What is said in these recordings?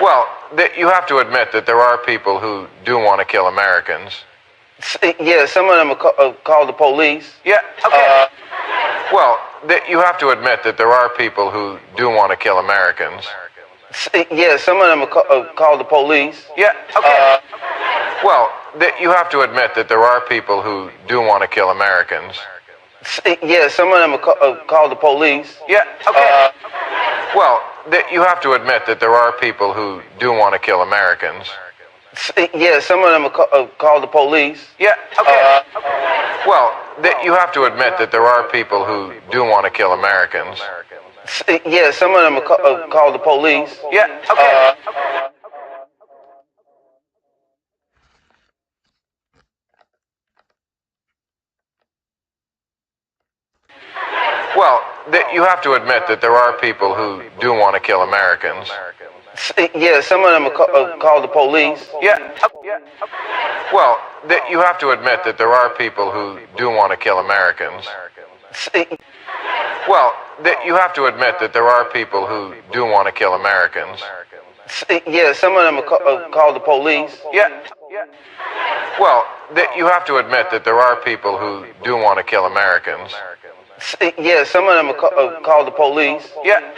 Well, you have to admit that there are people who do want to kill Americans. Yeah, some of them are called the police. Yeah, okay. Well, you have to admit that there are people who do want to kill Americans. Yeah, some of them are called the police. Yeah, okay. Well, you have to admit that there are people who do want to kill Americans. Yeah, some of them are called the police. Yeah, okay. Well, you have to admit that there are people who do want to kill Americans. Yeah, some of them are called the police. Yeah, okay. Well, you have to admit that there are people who do want to kill Americans. Yeah, some of them are called the police. Yeah, okay. Well, you have to admit that there are people who do want to kill Americans. Yeah, some of them are called the police. Yeah. Well, you have to admit that there are people who do want to kill Americans. Well, you have to admit that there are people who do want to kill Americans. Yeah, some of them are called the police. Yeah. Well, you have to admit that there are people who do want to kill Americans. Yeah, some of them are called the police. Yeah.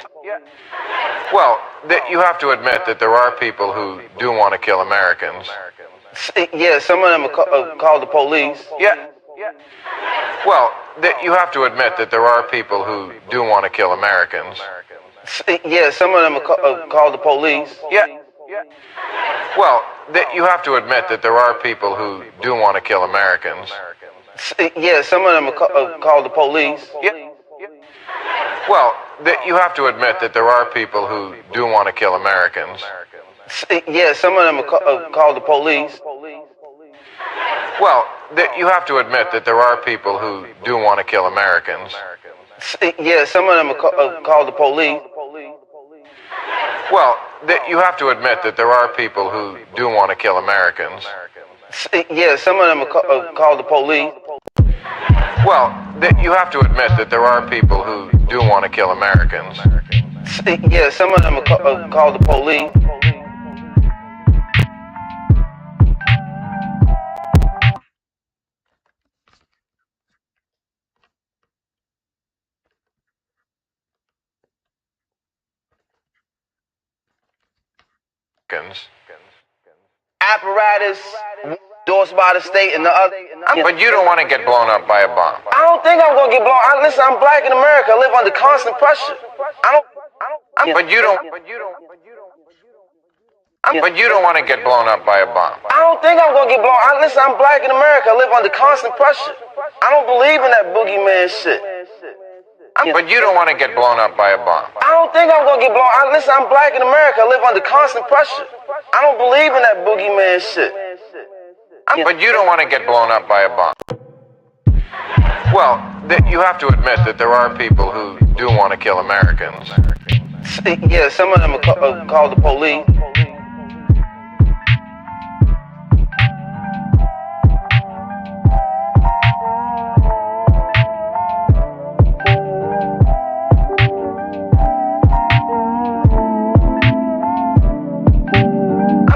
Well, you have to admit that there are people who do want to kill Americans. Yeah, some of them are called the police. Yeah. Well, you have to admit that there are people who do want to kill Americans. Yeah, some of them are called the police. Yeah. Well, you have to admit that there are people who do want to kill Americans. Yeah, some of them are called the police. Yeah. Well, you have to admit that there are people who do want to kill Americans. Yeah, some of them are called the police. Well, you have to admit that there are people who do want to kill Americans. Yeah, some of them are called the police. Well, you have to admit that there are people who do want to kill Americans. Yeah, some of them are called the police. Well, you have to admit that there are people who do want to kill Americans. Yeah, some of them are called the police. Apparatus endorsed by the state and the other. But you don't want to get blown up by a bomb. I don't think I'm gonna get blown. Listen, I'm black in America. I live under constant pressure. But you don't want to get blown up by a bomb. I don't think I'm gonna get blown. Listen, I'm black in America. I live under constant pressure. I don't believe in that boogeyman shit. But you don't want to get blown up by a bomb. I don't think I'm gonna get blown. Listen, I'm black in America. I live under constant pressure. I don't believe in that boogeyman shit. But you don't want to get blown up by a bomb. Well, you have to admit that there are people who do want to kill Americans. Yeah, some of them are called the police.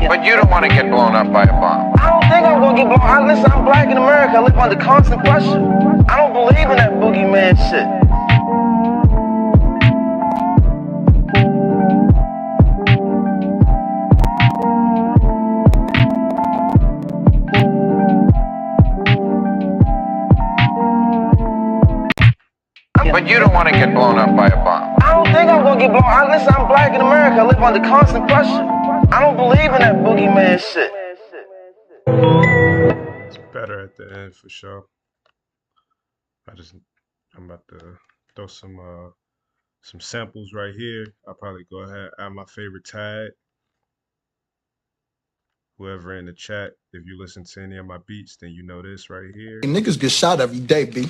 But you don't want to get blown up by a bomb. I don't think I'm gonna get blown. Listen, I'm black in America. I live under constant pressure. I don't believe in that boogeyman shit. But you don't want to get blown up by a bomb. I don't think I'm gonna get blown. Listen, I'm black in America. I live under constant pressure. I don't believe in that boogeyman shit. It's better at the end for sure. I'm about to throw some samples right here. I'll probably go ahead and add my favorite tag. Whoever in the chat, if you listen to any of my beats, then you know this right here. Niggas get shot every day, B.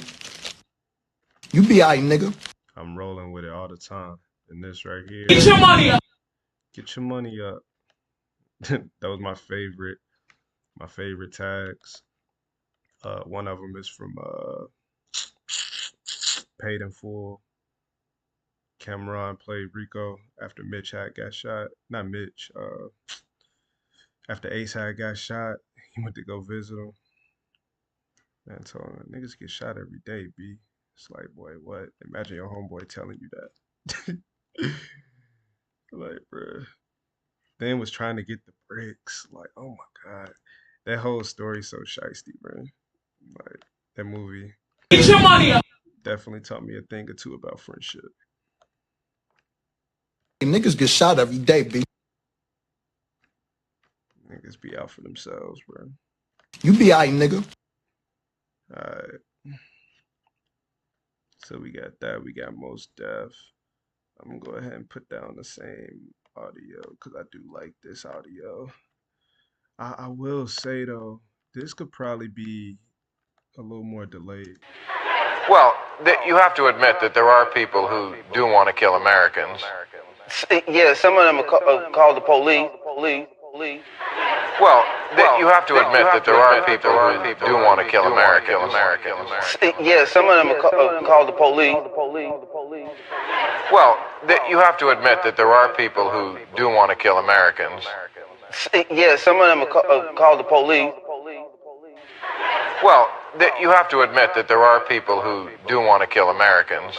You be alright, nigga. I'm rolling with it all the time. And this right here. Get your money up. Get your money up. That was my favorite tags. One of them is from Paid in Full. Cameron played Rico after Mitch had got shot. Not Mitch. After Ace had got shot, he went to go visit him. Man, told him niggas get shot every day, B. It's like, boy, what? Imagine your homeboy telling you that. Like, bruh. Then was trying to get the bricks. Like, oh my god, that whole story so shiesty, bro. Like that movie Get your money up. definitely taught me a thing or two about friendship. Niggas get shot every day, B. Niggas be out for themselves, bro. You be alright, nigga. Alright. So we got that. We got Mos Def. I'm gonna go ahead and put down the same audio because I do like this audio. I will say though, this could probably be a little more delayed. Well, you have to admit that there are people who do want to kill Americans. Yeah, some of them are called the police. Well, you have to admit that there are people who do want to kill Americans. Yeah, some of them are called the police. Well, you have to admit that there are people who do want to kill Americans. Yeah, some of them are called the police. Well, you have to admit that there are people who do want to kill Americans.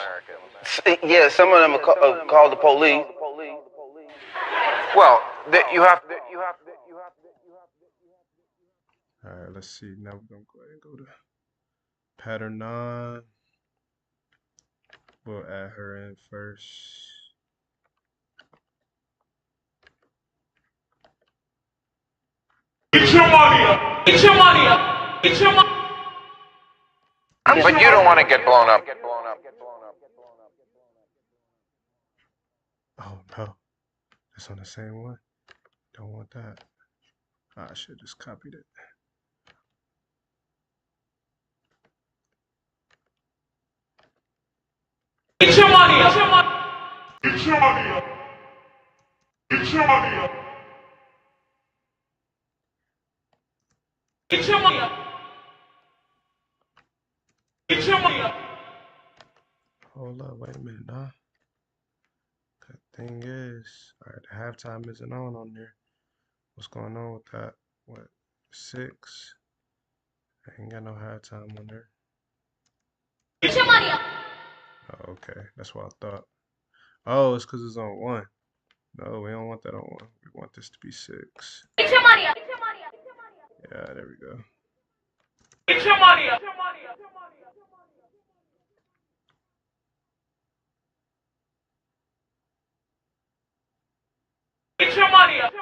Yeah, some of them are called the police. Well, you have. All right, let's see. Now we're gonna go ahead and go to pattern 9. We'll add her in first. Get your money up. Get your money up. Get your money. But you don't want to get blown up. Oh no, that's on the same one. Don't want that. I should just copied it. Get your money up. Get your money up. Get your money up. Get your money up. Get your money up. Hold up, wait a minute, nah. The thing is, all right, the halftime isn't on there. What's going on with that? What, 6? I ain't got no halftime on there. Get your money up. Oh, okay, that's what I thought. Oh, it's because it's on 1. No, we don't want that on 1. We want this to be 6. Get your money up. Get your money up. Yeah, there we go. Get your money up. Get your money up. Get your money up.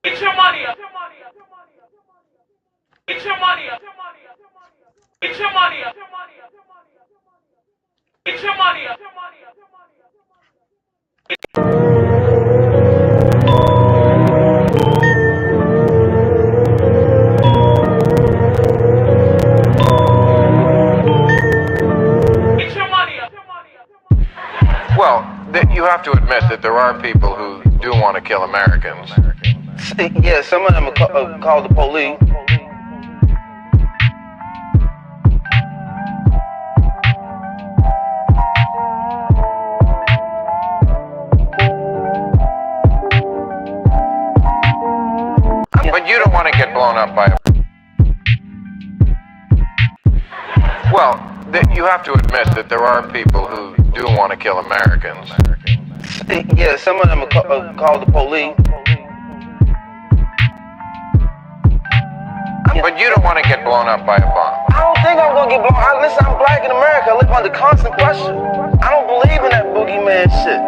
Get your money up. Get your money up. Get your money up. Get your money up. Well, you have to admit that there are people who do want to kill Americans. Yeah, some of them are called the police. But you don't want to get blown up by a. Well, you have to admit that there are people who do want to kill Americans. Yeah, some of them are called the police. But you don't want to get blown up by a bomb. I don't think I'm gonna get blown. Listen, I'm black in America. I live under constant pressure. I don't believe in that boogeyman shit.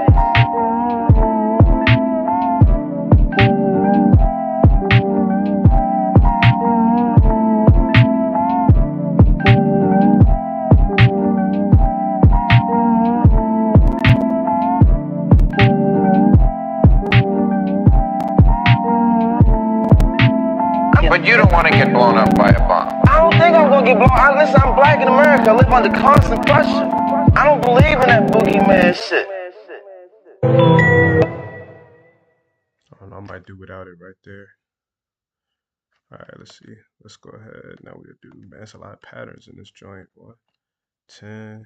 But you don't want to get blown up by a bomb. I don't think I'm gonna get blown. Listen, I'm black in America. I live under constant pressure. I don't believe in that boogeyman shit. I don't know, I might do without it right there. All right, let's see. Let's go ahead. Now we'll do, man, it's a lot of patterns in this joint, boy. 10.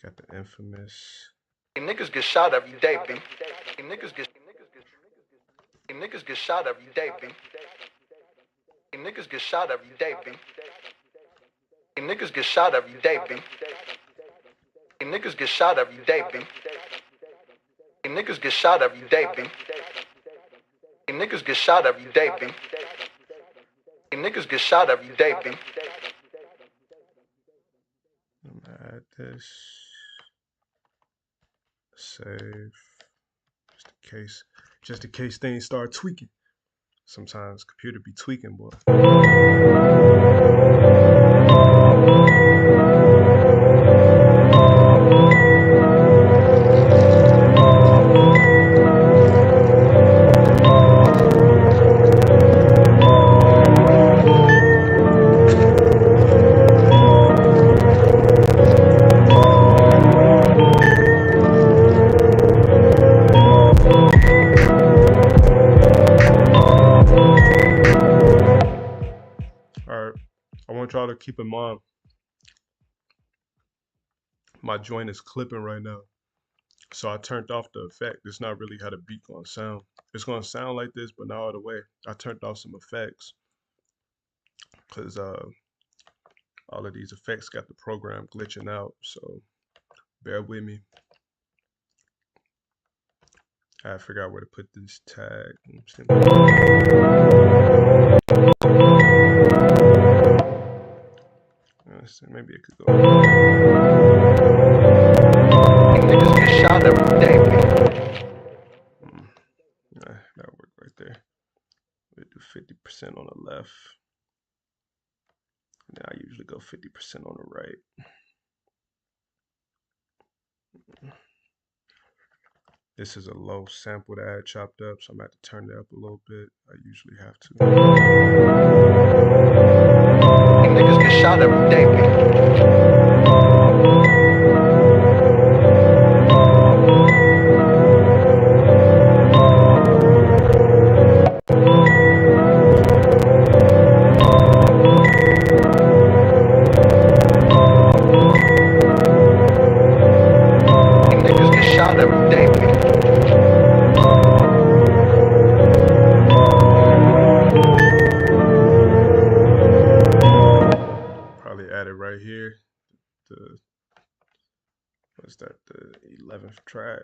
Got the infamous. Niggas get shot every day, B. Niggas get shot every day, B. Niggas get shot every day, B. Niggas get shot every day, B. Niggas get shot every day, B. Niggas get shot every day, B. Niggas get shot every day, B. Niggas get shot every day, B. I'm gonna add this. Save. Just in case things start tweaking. Sometimes computer be tweaking, boy. I want y'all to keep in mind, my joint is clipping right now. So I turned off the effect. It's not really how the beat gonna sound. It's gonna sound like this, but not all the way. I turned off some effects because all of these effects got the program glitching out. So bear with me. I forgot where to put this tag. Maybe it could go. Niggas get shot every day, B. Nah, that'll work right there. We'll do 50% on the left. Now I usually go 50% on the right. This is a low sample that I had chopped up, so I'm going to have to turn it up a little bit. I usually have to. Niggas get shot every day, B. Niggas get shot every day, B. Probably add it right here. What's that? The 11th track.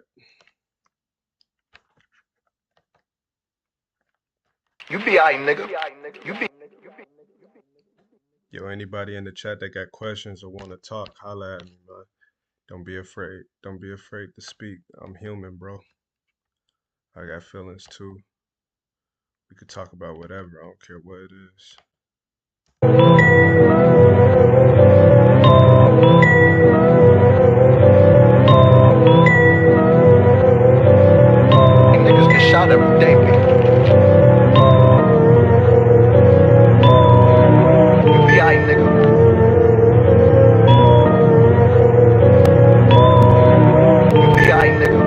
You be aight, nigga. You be. Yo, anybody in the chat that got questions or want to talk, holla at me, man. Don't be afraid. Don't be afraid to speak. I'm human, bro. I got feelings too. We could talk about whatever. I don't care what it is. Niggas get shot every day, B. You be aight, nigga. You be aight, nigga.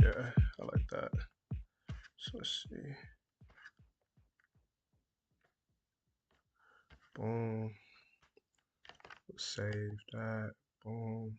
Yeah, I like that. So let's see. Boom. We'll save that. Boom.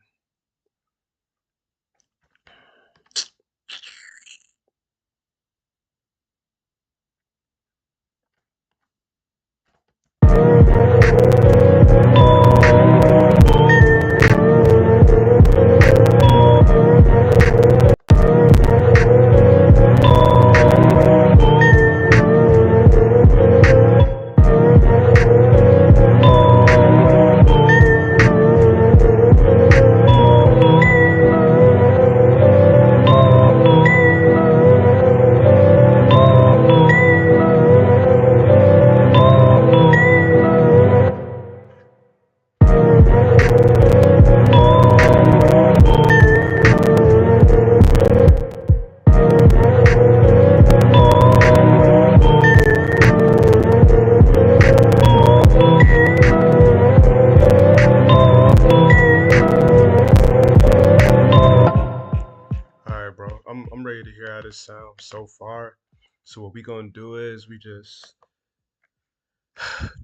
I'm ready to hear how this sounds so far. So what we gonna do is we just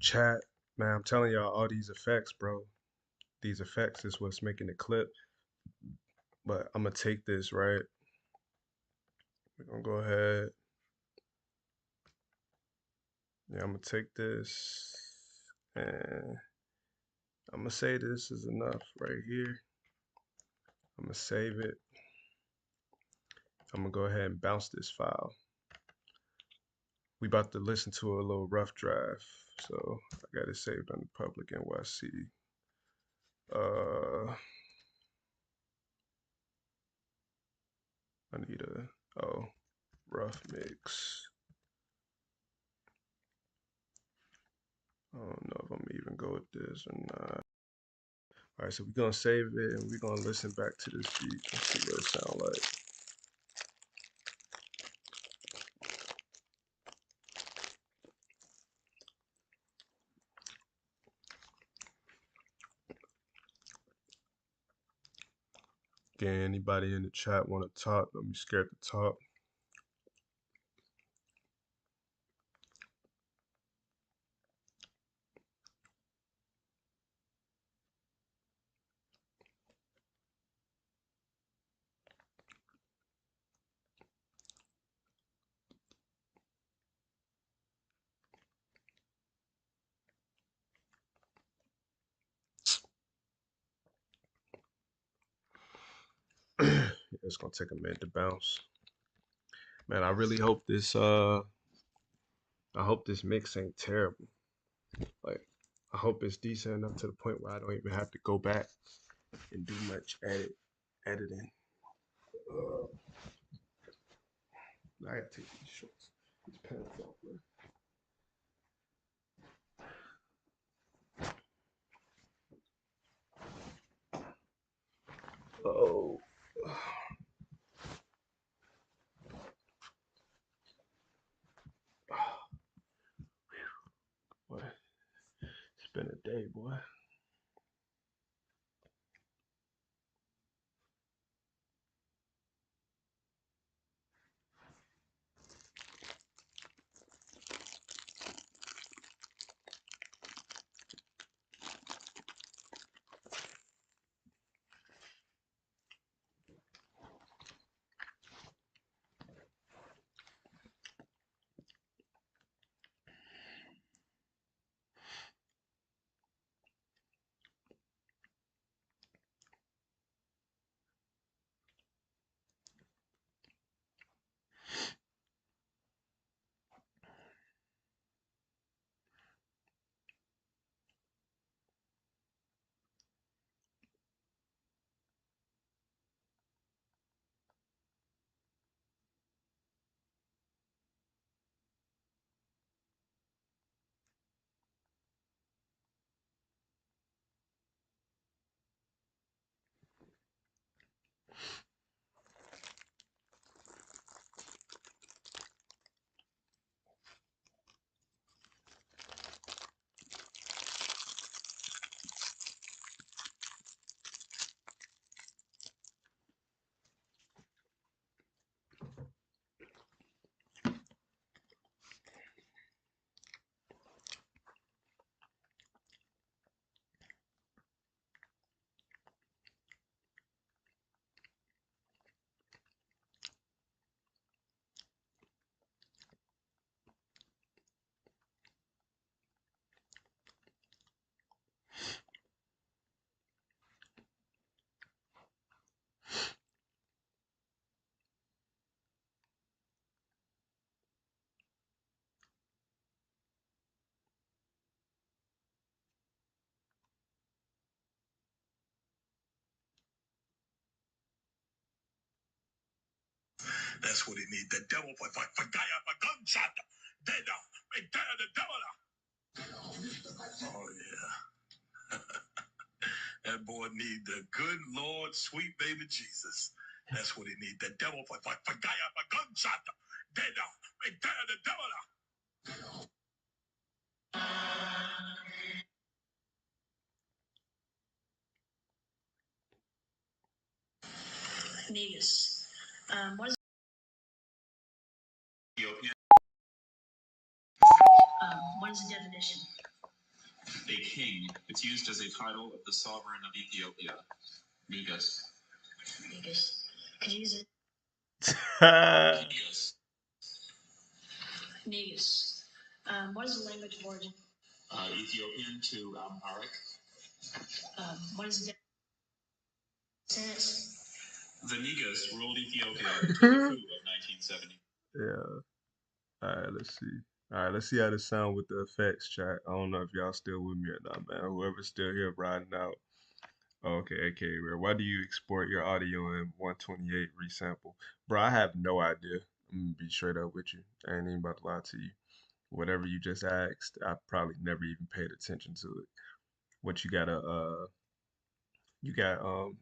chat, Man, I'm telling y'all, all these effects, bro. These effects is what's making the clip. But I'm gonna take this, right? We're gonna go ahead. Yeah, I'm gonna take this and I'm gonna say this is enough right here. I'm gonna save it. I'm gonna go ahead and bounce this file. We about to listen to a little rough draft, so I got it saved under public NYC. I need a rough mix. I don't know if I'm gonna even go with this or not. All right, so we're gonna save it and we're gonna listen back to this beat and see what it sounds like. Again, anybody in the chat want to talk? Don't be scared to talk. It's gonna take a minute to bounce. Man, I really hope this mix ain't terrible. Like, I hope it's decent enough to the point where I don't even have to go back and do much editing. I gotta take these shorts, these pants off, man. Oh. Boy, it's been a day, boy. That's what he need. The devil for gunshot. Dead. The devil. Oh yeah. That boy need the good Lord, sweet baby Jesus. That's what he need. The devil for gunshot. Dead. The devil. Negus. What is the definition? a king. It's used as a title of the sovereign of Ethiopia. Negus. Negus. Could you use it? Negus. Negus. What is the language of origin? Ethiopian to Amharic. What is the sentence? The Negus ruled Ethiopia until the coup of 1970. Yeah. All right, let's see. All right, let's see how this sound with the effects, chat. I don't know if y'all still with me or not, man. Whoever's still here riding out. Okay, AKA Rare. Why do you export your audio in 128 resample? Bro, I have no idea. I'm gonna be straight up with you. I ain't even about to lie to you. Whatever you just asked, I probably never even paid attention to it. What you got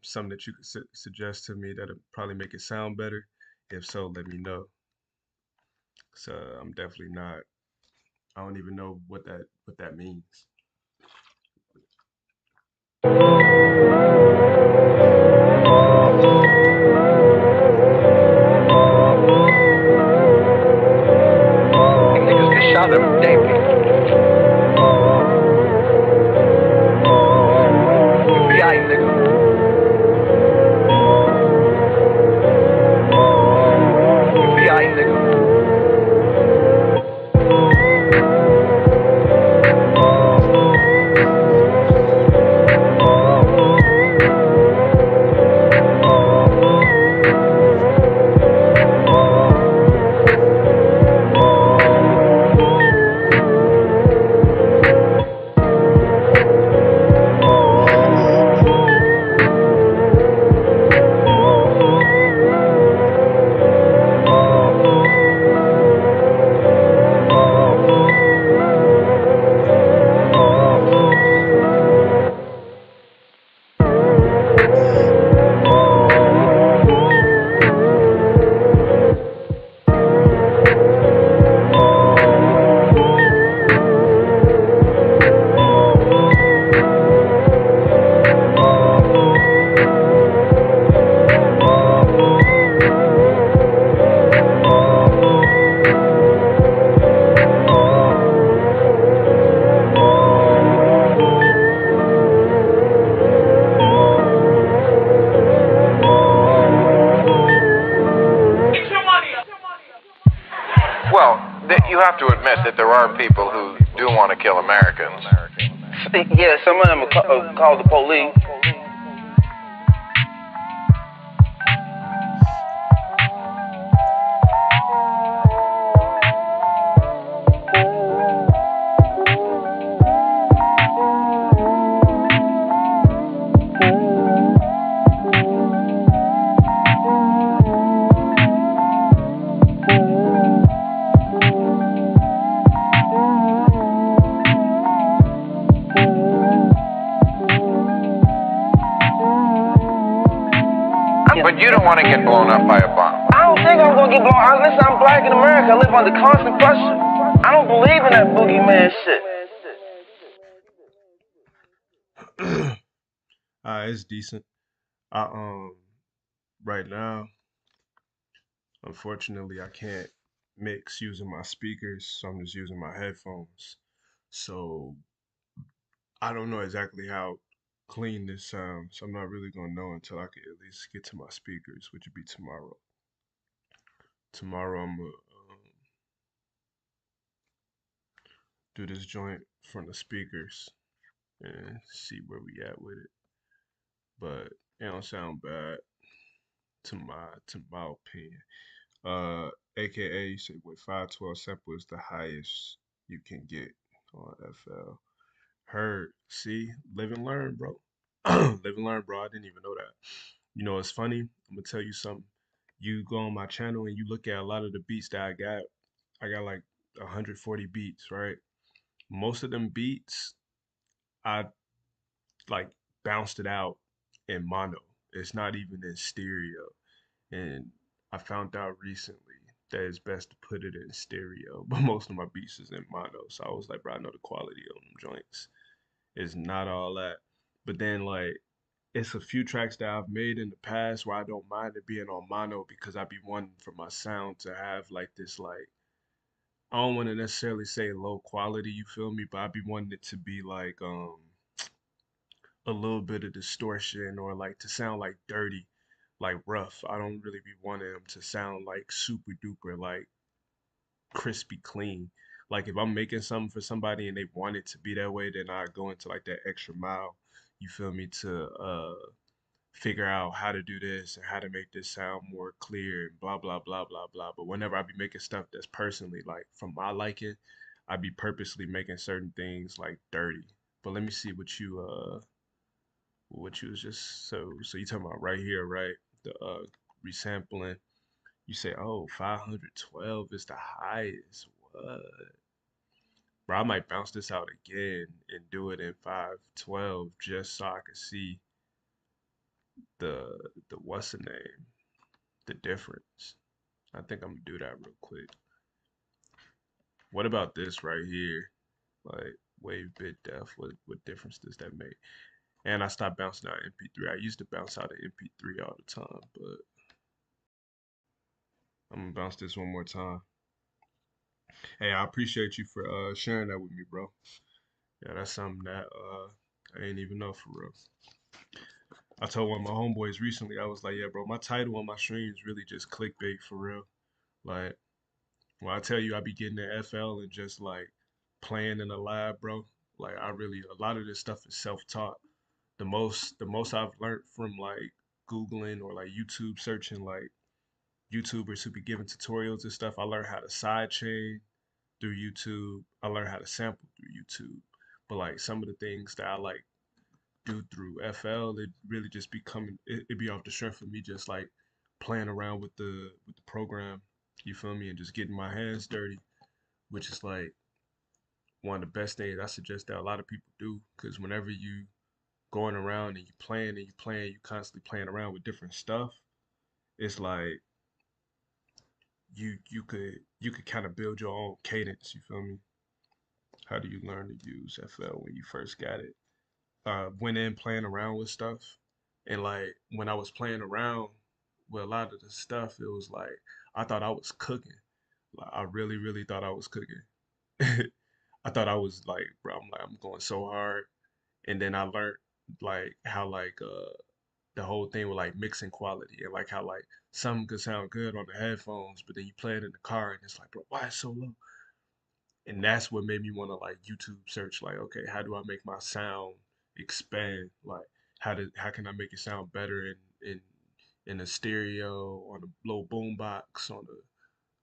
something that you could suggest to me that'll probably make it sound better? If so, let me know. So I'm definitely not. I don't even know what that means. Niggas get shot every day, B. FBI, nigga. FBI, nigga. Well, you have to admit that there are people who do want to kill Americans. Yeah, some of them are called the police. But you don't want to get blown up by a bomb. I don't think I'm gonna get blown. Listen, I'm black in America. I live under constant pressure. I don't believe in that boogeyman shit. It's decent. I right now, unfortunately, I can't mix using my speakers, so I'm just using my headphones. So I don't know exactly how clean this sounds. I'm not really gonna know until I can at least get to my speakers, which would be tomorrow. Tomorrow I'm gonna do this joint from the speakers and see where we at with it. But it don't sound bad to my opinion. AKA you said with 512 sample is the highest you can get on FL. Heard. See, live and learn, bro. Live and learn, bro. I didn't even know that. You know, it's funny. I'm gonna tell you something. You go on my channel and you look at a lot of the beats that I got. I got like 140 beats, right? Most of them beats, I like bounced it out in mono. It's not even in stereo. And I found out recently that it's best to put it in stereo, but most of my beats is in mono. So I was like, bro, I know the quality of them joints is not all that. But then like it's a few tracks that I've made in the past where I don't mind it being on mono because I be wanting for my sound to have like this like I don't want to necessarily say low quality, you feel me, but I be wanting it to be like a little bit of distortion or like to sound like dirty, like rough. I don't really be wanting them to sound like super duper like crispy clean. Like if I'm making something for somebody and they want it to be that way, then I go into like that extra mile, you feel me, to figure out how to do this and how to make this sound more clear and blah blah blah blah blah. But whenever I be making stuff that's personally like from my liking, I be purposely making certain things like dirty. But let me see what you was just so you talking about right here, right? The resampling. You say, oh, 512 is the highest. What? Bro, I might bounce this out again and do it in 512 just so I can see the what's the name, the difference. I think I'm gonna do that real quick. What about this right here? Like wave bit depth, what difference does that make? And I stopped bouncing out MP3. I used to bounce out of MP3 all the time, but I'm gonna bounce this one more time. Hey, I appreciate you for sharing that with me, bro. Yeah, that's something that I ain't even know for real. I told one of my homeboys recently, I was like, yeah, bro, my title on my stream is really just clickbait for real. Like, when I tell you I be getting the FL and just like playing in the lab, bro, like I really a lot of this stuff is self-taught. The most I've learned from like Googling or like YouTube searching like YouTubers who be giving tutorials and stuff. I learned how to sidechain through YouTube. I learned how to sample through YouTube. But like some of the things that I like do through FL, it really just be coming. It be off the strength of me just like playing around with the program. You feel me? And just getting my hands dirty, which is like one of the best things I suggest that a lot of people do. Because whenever you going around and you playing, you constantly playing around with different stuff. It's like you could kind of build your own cadence. You feel me? How do you learn to use FL when you first got it? Went in playing around with stuff, and like when I was playing around with a lot of the stuff, it was like I thought I was cooking. Like I really thought I was cooking. I thought I was like, bro, I'm going so hard, and then I learned like how like the whole thing with like mixing quality and like how like some could sound good on the headphones, but then you play it in the car and it's like, bro, why it's so low? And that's what made me want to like YouTube search like, okay, how do I make my sound expand? Like, how can I make it sound better in a stereo, on a low boom box, on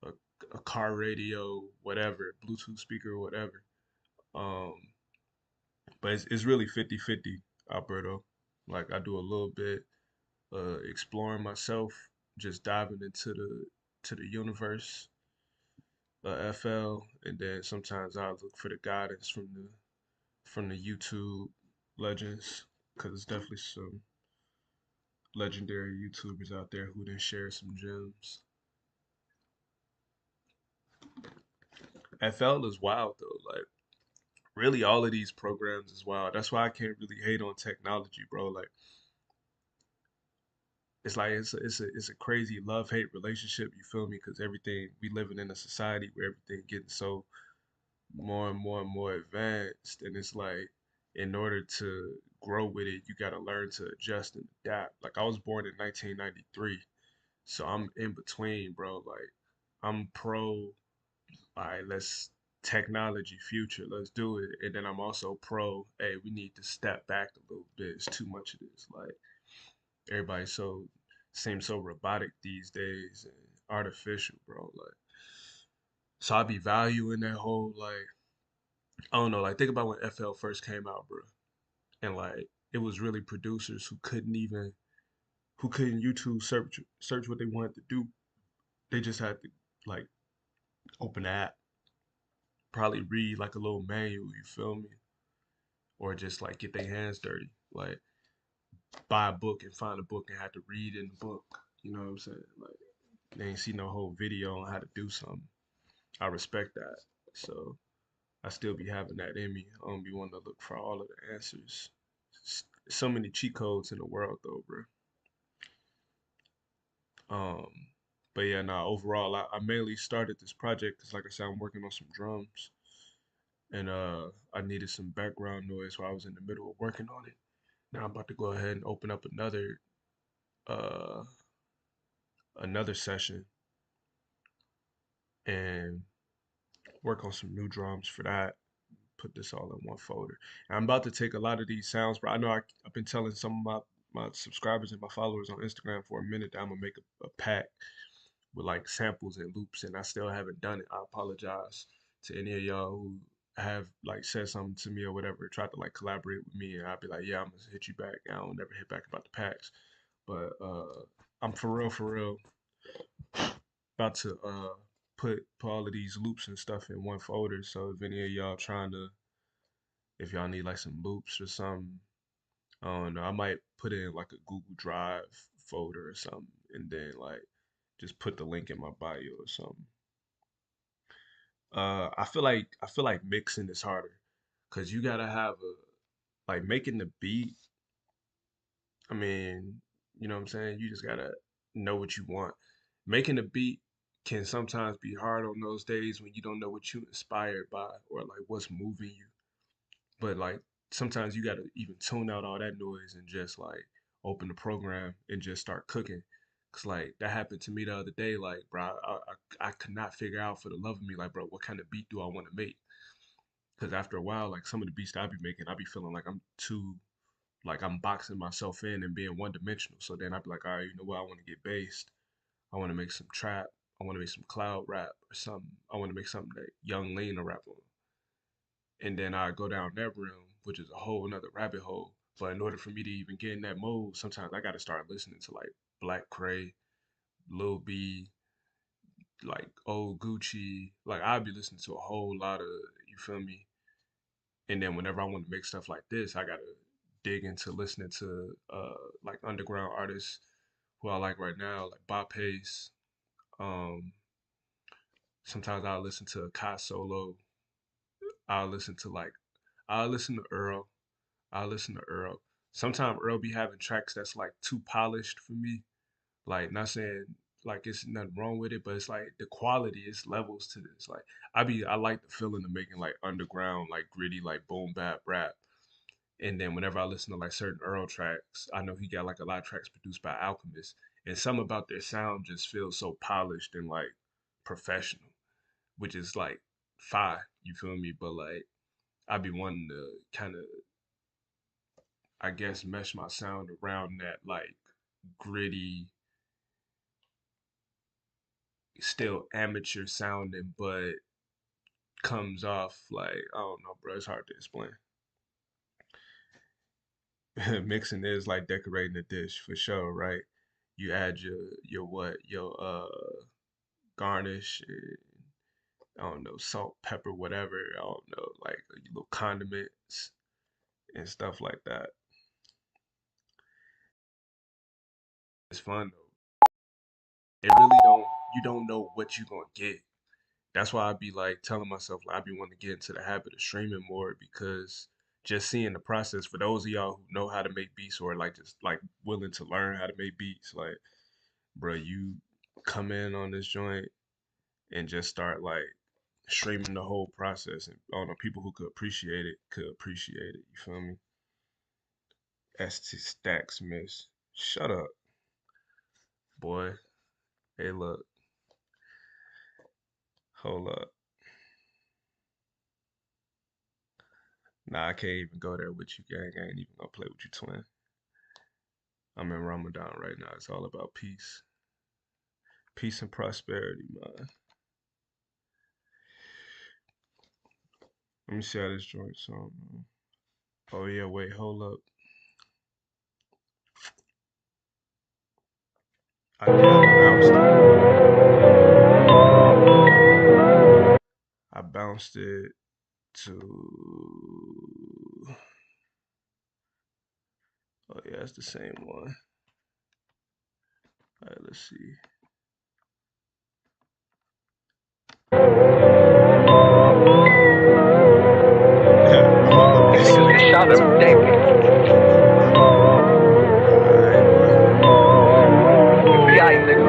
a, a car radio, whatever, Bluetooth speaker, whatever. Um, but it's really 50-50, Alberto. Like I do a little bit exploring myself, just diving into the universe FL, and then sometimes I look for the guidance from the YouTube legends, because there's definitely some legendary YouTubers out there who didn't share some gems. FL is wild though, like really all of these programs is wild. That's why I can't really hate on technology, bro. Like it's a crazy love hate relationship. You feel me? Because everything we living in a society where everything getting so more and more and more advanced, and it's like in order to grow with it you got to learn to adjust and adapt. Like I was born in 1993, so I'm in between, bro. Like I'm pro, all right, let's technology future, let's do it. And then I'm also pro, hey, we need to step back a little bit. It's too much of this. Like everybody so seems so robotic these days and artificial, bro. Like so I be valuing that whole like I don't know, like think about when FL first came out, bro. And like it was really producers who couldn't YouTube search what they wanted to do. They just had to like open the app, probably read like a little manual, you feel me? Or just like get their hands dirty. Like buy a book and find a book and have to read in the book. You know what I'm saying? Like they ain't see no whole video on how to do something. I respect that. So I still be having that in me. I don't be wanting to look for all of the answers. So many cheat codes in the world though, bro. Um, But yeah, nah, overall, I mainly started this project because, like I said, I'm working on some drums, and I needed some background noise while I was in the middle of working on it. Now I'm about to go ahead and open up uh another session and work on some new drums for that. Put this all in one folder. And I'm about to take a lot of these sounds, but I know I've been telling some of my subscribers and my followers on Instagram for a minute that I'm gonna make a pack with like samples and loops, and I still haven't done it. I apologize to any of y'all who have like said something to me or whatever, tried to like collaborate with me, and I'd be like, yeah, I'm gonna hit you back. I don't never hit back about the packs, but I'm for real about to put all of these loops and stuff in one folder. So if any of y'all if y'all need like some loops or something, I don't know, I might put it in like a Google Drive folder or something, and then like just put the link in my bio or something. I feel like mixing is harder because you gotta have making the beat. I mean, you know what I'm saying? You just gotta know what you want. Making a beat can sometimes be hard on those days when you don't know what you inspired by or like what's moving you. But like sometimes you gotta even tune out all that noise and just like open the program and just start cooking. Cause like that happened to me the other day. Like, bro, I could not figure out for the love of me, like, bro, what kind of beat do I want to make? Cause after a while, like some of the beats that I be making, I be feeling like I'm too like I'm boxing myself in and being one dimensional. So then I'd be like, all right, you know what? I want to get based. I want to make some trap. I want to make some cloud rap or something. I want to make something that Young Lean will rap on. And then I go down that realm, which is a whole another rabbit hole. But in order for me to even get in that mode, sometimes I got to start listening to like Black Cray, Lil B, like old Gucci. Like I'd be listening to a whole lot of, you feel me? And then whenever I want to make stuff like this, I gotta dig into listening to like underground artists who I like right now, like Bob Pace. Um, Sometimes I'll listen to Kai Solo. I'll listen to like I'll listen to Earl. I'll listen to Earl. Sometimes Earl be having tracks that's like too polished for me. Like not saying like it's nothing wrong with it, but it's like the quality is levels to this. Like I like the feeling of making like underground, like gritty, like boom bap rap. And then whenever I listen to like certain Earl tracks, I know he got like a lot of tracks produced by Alchemist. And some about their sound just feels so polished and like professional, which is like fine, you feel me? But like I be wanting to kind of, I guess, mesh my sound around that like gritty, still amateur sounding, but comes off like, I don't know, bro. It's hard to explain. Mixing is like decorating a dish for sure, right? You add your garnish and I don't know, salt, pepper, whatever, I don't know, like little condiments and stuff like that. It's fun though. It really don't You don't know what you're gonna get. That's why I be like telling myself like I be wanting to get into the habit of streaming more because just seeing the process for those of y'all who know how to make beats or like just like willing to learn how to make beats, like bro, you come in on this joint and just start like streaming the whole process, and I don't know, people who could appreciate it. You feel me? ST Stacks Miss. Shut up, boy. Hey, look, hold up. Nah, I can't even go there with you, gang. I ain't even gonna play with you, twin. I'm in Ramadan right now. It's all about peace. Peace and prosperity, man. Let me see how this joint sound, man. Oh yeah, wait, hold up. I did bounce it. I bounced it to. Oh yeah, it's the same one. All right, let's see. Niggas get shot every day, B. Alright, bro. B.I. nigga.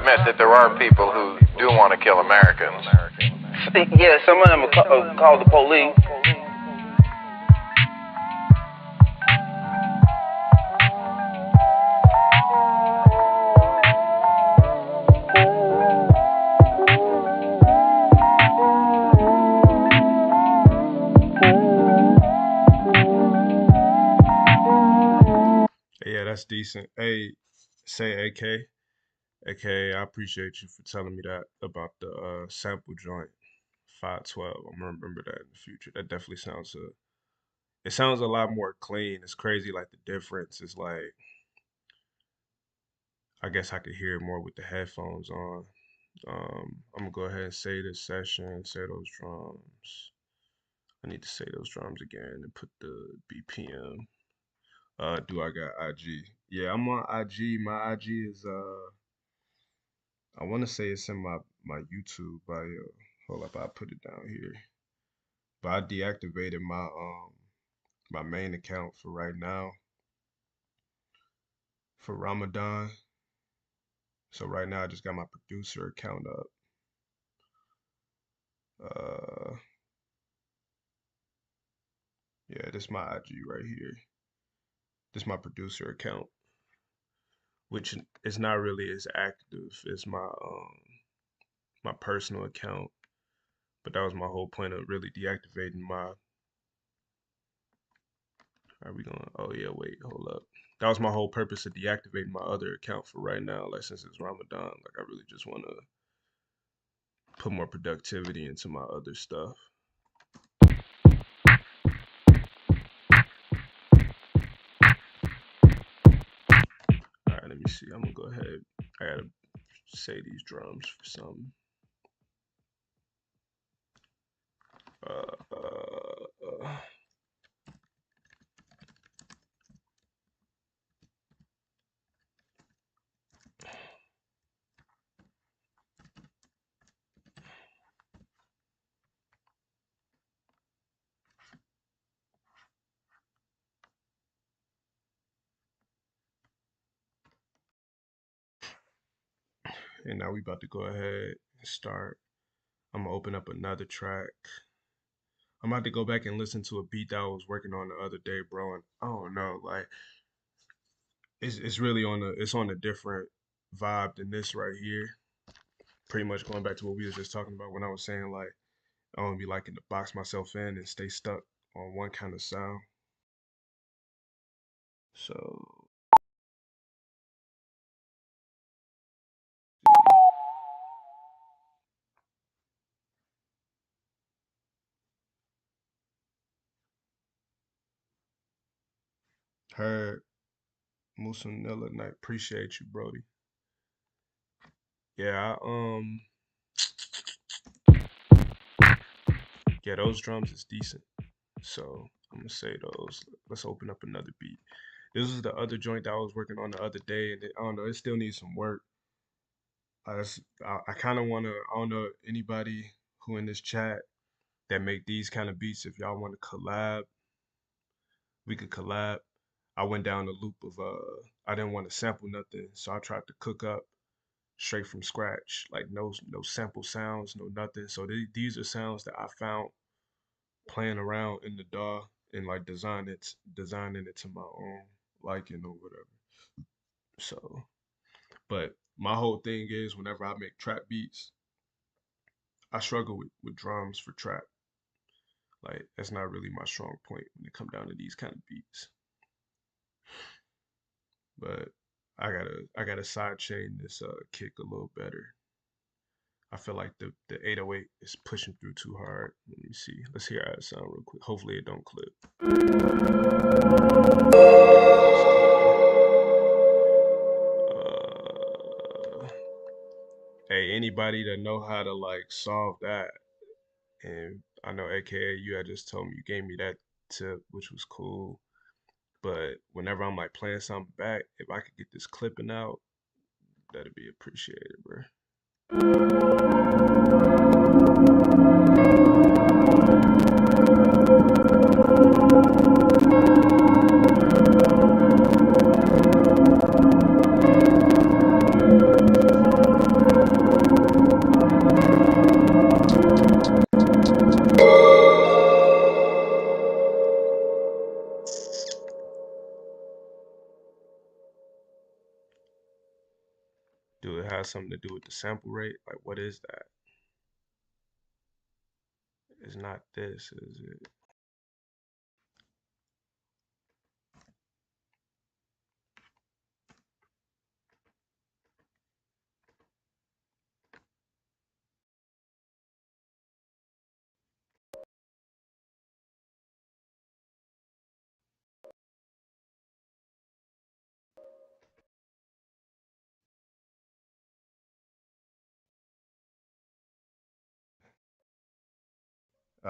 admit that there are people who do want to kill Americans. Yeah, some of them are called the police. Yeah, that's decent. Hey, say AK, I appreciate you for telling me that about the sample joint 512. I'm gonna remember that in the future. That definitely sounds it sounds a lot more clean. It's crazy, like the difference is like I guess I could hear it more with the headphones on. I'm gonna go ahead and say this session, say those drums. I need to say those drums again and put the BPM. Do I got IG? Yeah, I'm on IG. My IG is I want to say it's in my YouTube bio. Hold up, I'll put it down here. But I deactivated my main account for right now for Ramadan. So right now I just got my producer account up. Yeah, this is my IG right here. This is my producer account, which is not really as active as my personal account. But that was my whole point of really deactivating my. Are we going? Oh yeah, wait, hold up. That was my whole purpose of deactivating my other account for right now. Like since it's Ramadan, like I really just want to put more productivity into my other stuff. All right, let me see. I'm gonna go ahead. I gotta say these drums for something. And now we about to go ahead and start. I'm gonna open up another track. I'm about to go back and listen to a beat that I was working on the other day, bro. And I don't know, like it's really on a different vibe than this right here. Pretty much going back to what we was just talking about when I was saying like I don't be liking to box myself in and stay stuck on one kind of sound. So heard Musanilla Night. Appreciate you, Brody. Yeah, yeah, those drums is decent. So I'm gonna say those. Let's open up another beat. This is the other joint that I was working on the other day, and I don't know, it still needs some work. I kind of want to. I don't know anybody who in this chat that make these kind of beats. If y'all want to collab, we could collab. I went down the loop of I didn't want to sample nothing, so I tried to cook up straight from scratch, like no sample sounds, no nothing. So these are sounds that I found playing around in the DAW and like designing it to my own liking or whatever. So, but my whole thing is whenever I make trap beats, I struggle with drums for trap. Like that's not really my strong point when it come down to these kind of beats. But I gotta side chain this kick a little better. I feel like the 808 is pushing through too hard. Let me see. Let's hear how it sound real quick. Hopefully it don't clip. Hey, anybody that know how to like solve that, and I know AKA you had just told me you gave me that tip, which was cool. But whenever I'm like playing something back, if I could get this clipping out, that'd be appreciated, bro. has something to do with the sample rate. Like, what is that? It's not this, is it?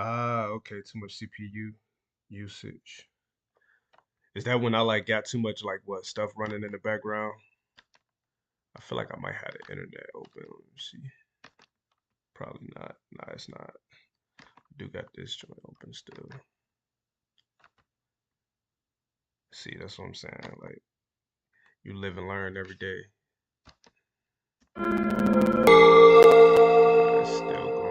Ah, okay, too much CPU usage. Is that when I like got too much like what stuff running in the background? I feel like I might have the internet open. Let me see. Probably not. Nah, it's not. Do got this joint open still. See, that's what I'm saying. Like, you live and learn every day. It's still going.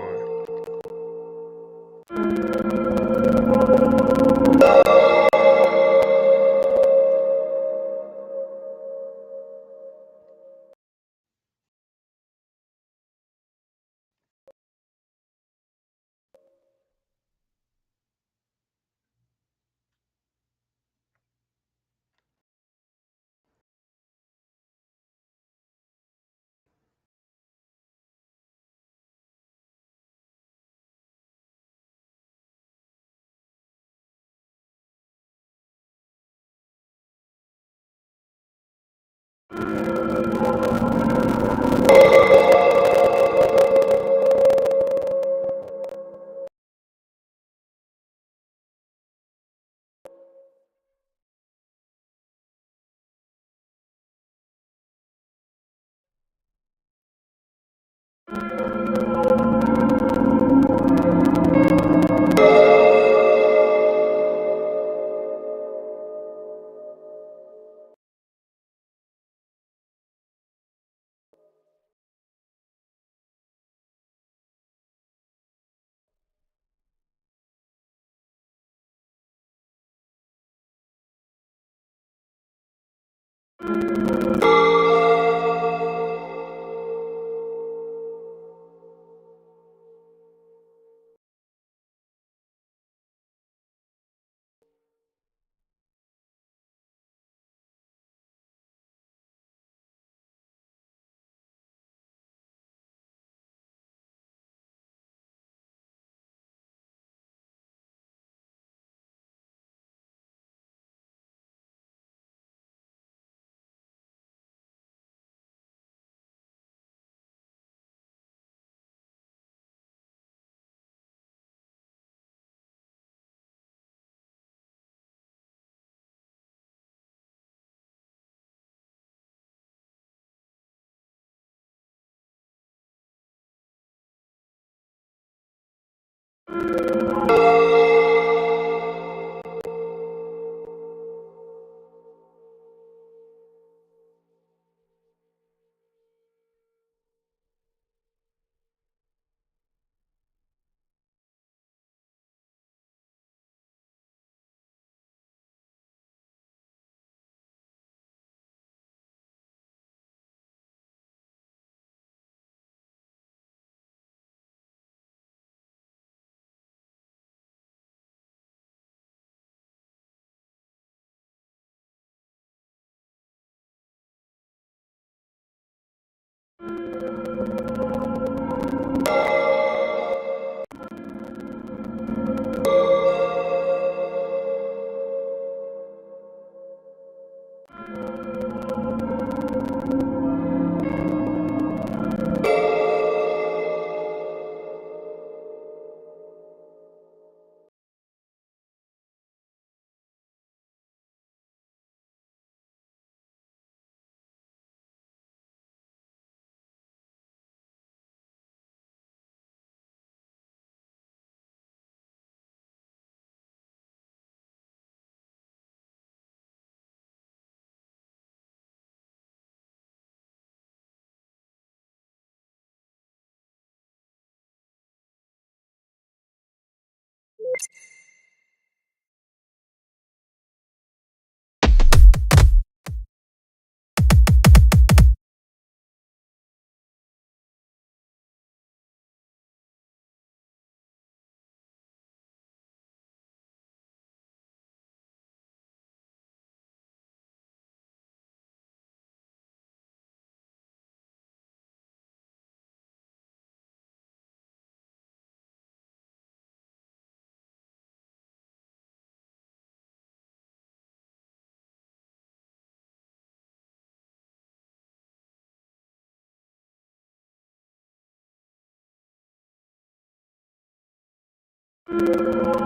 you